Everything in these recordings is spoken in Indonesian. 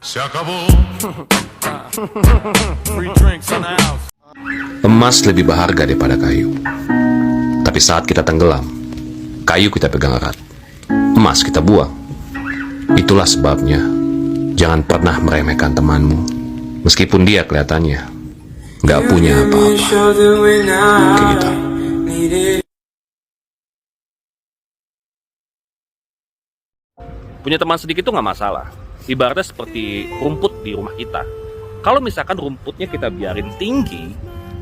Se acabó. Free drinks in the house. Emas lebih berharga daripada kayu. Tapi saat kita tenggelam, kayu kita pegang erat, emas kita buang. Itulah sebabnya, jangan pernah meremehkan temanmu, meskipun dia kelihatannya nggak punya apa-apa. Kayak gitu. Punya teman sedikit itu nggak masalah. Ibaratnya seperti rumput di rumah kita. Kalau misalkan rumputnya kita biarin tinggi,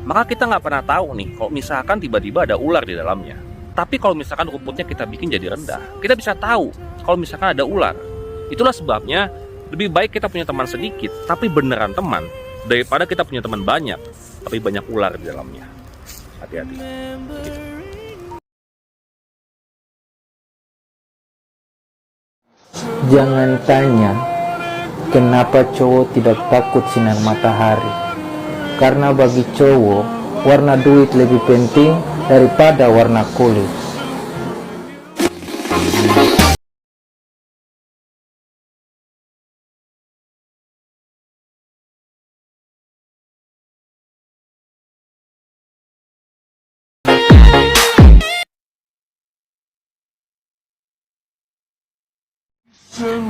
maka kita nggak pernah tahu nih kalau misalkan tiba-tiba ada ular di dalamnya. Tapi kalau misalkan rumputnya kita bikin jadi rendah, kita bisa tahu kalau misalkan ada ular. Itulah sebabnya lebih baik kita punya teman sedikit, tapi beneran teman, daripada kita punya teman banyak, tapi banyak ular di dalamnya. Hati-hati. Gitu. Jangan tanya kenapa cowok tidak takut sinar matahari. Karena bagi cowok, warna duit lebih penting daripada warna kulit.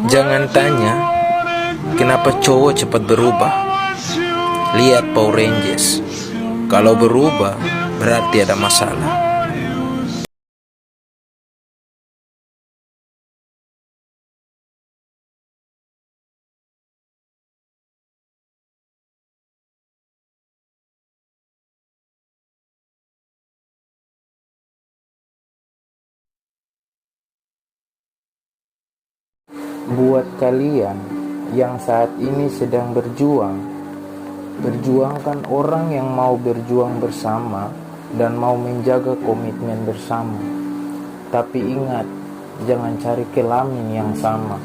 Jangan tanya kenapa cowok cepat berubah. Lihat Power Rangers. Kalau berubah berarti ada masalah. Buat kalian yang saat ini sedang berjuang, perjuangkan orang yang mau berjuang bersama dan mau menjaga komitmen bersama. Tapi ingat, jangan cari kelamin yang sama.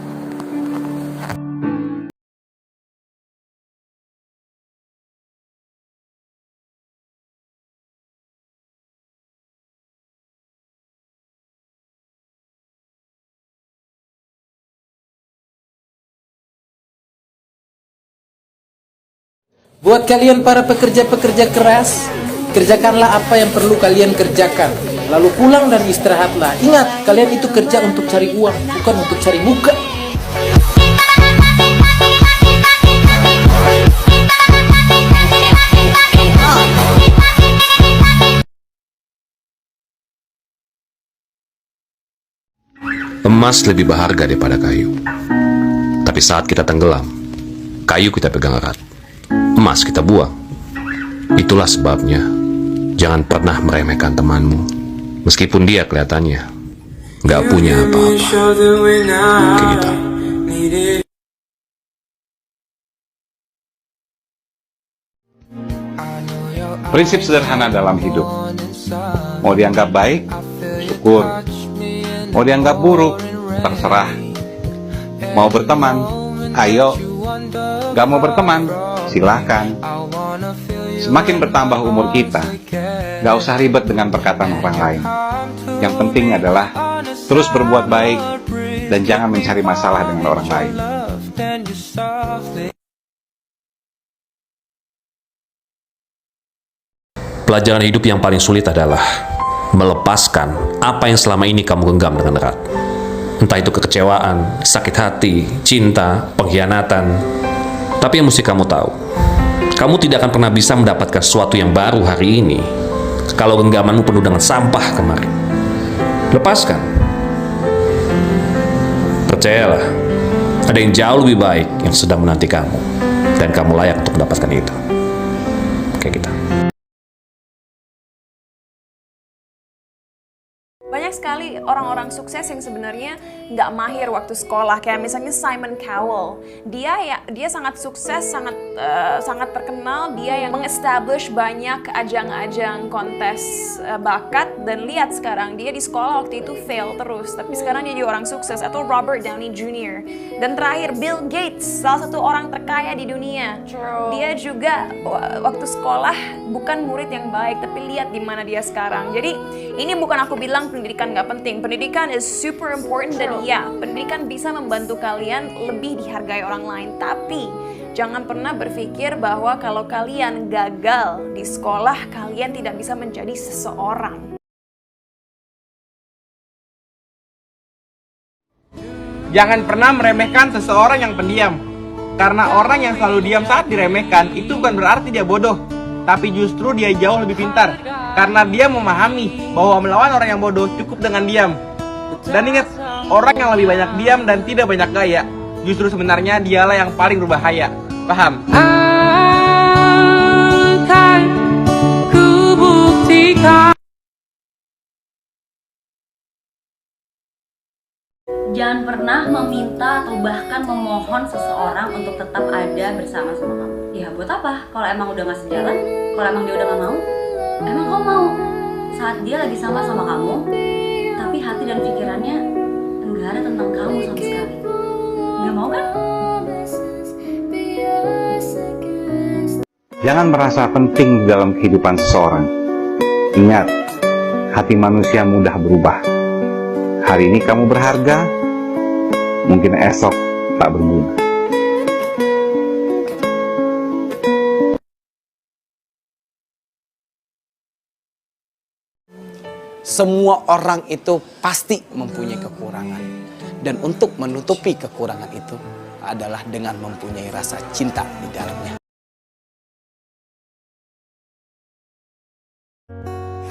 Buat kalian para pekerja-pekerja keras, kerjakanlah apa yang perlu kalian kerjakan. Lalu pulang dan istirahatlah. Ingat, kalian itu kerja untuk cari uang, bukan untuk cari muka. Emas lebih berharga daripada kayu. Tapi saat kita tenggelam, kayu kita pegang erat, emas kita buang. Itulah sebabnya, jangan pernah meremehkan temanmu, meskipun dia kelihatannya nggak punya apa-apa. Kayak gitu. Prinsip sederhana dalam hidup. Mau dianggap baik, syukur. Mau dianggap buruk, terserah. Mau berteman, ayo. Gak mau berteman, silahkan. Semakin bertambah umur kita, gak usah ribet dengan perkataan orang lain. Yang penting adalah terus berbuat baik dan jangan mencari masalah dengan orang lain. Pelajaran hidup yang paling sulit adalah melepaskan apa yang selama ini kamu genggam dengan erat. Entah itu kekecewaan, sakit hati, cinta, pengkhianatan. Tapi yang mesti kamu tahu, kamu tidak akan pernah bisa mendapatkan sesuatu yang baru hari ini kalau genggamanmu penuh dengan sampah kemarin. Lepaskan. Percayalah, ada yang jauh lebih baik yang sedang menanti kamu, dan kamu layak untuk mendapatkan itu. Kayak gitu. Banyak sekali orang-orang sukses yang sebenarnya nggak mahir waktu sekolah, kayak misalnya Simon Cowell. Dia sangat sukses, sangat terkenal. Dia yang mengestablish banyak ajang-ajang kontes bakat, dan lihat sekarang dia di sekolah waktu itu fail terus, tapi sekarang dia jadi orang sukses. Atau Robert Downey Jr. Dan terakhir Bill Gates, salah satu orang terkaya di dunia. Dia juga waktu sekolah bukan murid yang baik, tapi lihat di mana dia sekarang. Jadi Ini bukan aku bilang pendidikan nggak penting. Pendidikan is super important dan iya, pendidikan bisa membantu kalian lebih dihargai orang lain. Tapi jangan pernah berpikir bahwa kalau kalian gagal di sekolah, kalian tidak bisa menjadi seseorang. Jangan pernah meremehkan seseorang yang pendiam. Karena orang yang selalu diam saat diremehkan, itu bukan berarti dia bodoh. Tapi justru dia jauh lebih pintar. Karena dia memahami bahwa melawan orang yang bodoh cukup dengan diam. Dan ingat, orang yang lebih banyak diam dan tidak banyak gaya, justru sebenarnya dialah yang paling berbahaya. Paham? Akan ku buktikan. Jangan pernah meminta atau bahkan memohon seseorang untuk tetap ada bersama sama kamu. Ya buat apa? Kalau emang udah gak sejalan, kalau emang dia udah gak mau, emang kamu mau saat dia lagi sama kamu, tapi hati dan pikirannya enggak ada tentang kamu sama sekali. Nggak mau kan? Jangan merasa penting dalam kehidupan seseorang. Ingat, hati manusia mudah berubah. Hari ini kamu berharga, mungkin esok tak berguna. Semua orang itu pasti mempunyai kekurangan. Dan untuk menutupi kekurangan itu adalah dengan mempunyai rasa cinta di dalamnya.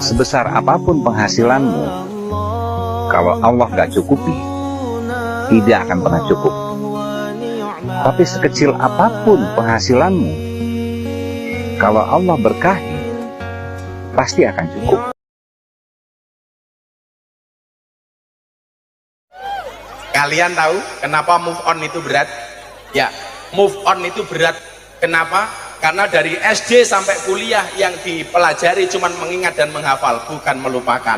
Sebesar apapun penghasilanmu, kalau Allah gak cukupi, tidak akan pernah cukup. Tapi sekecil apapun penghasilanmu, kalau Allah berkahi, pasti akan cukup. Kalian tahu kenapa move on itu berat? Ya, move on itu berat. Kenapa? Karena dari SD sampai kuliah yang dipelajari cuma mengingat dan menghafal, bukan melupakan.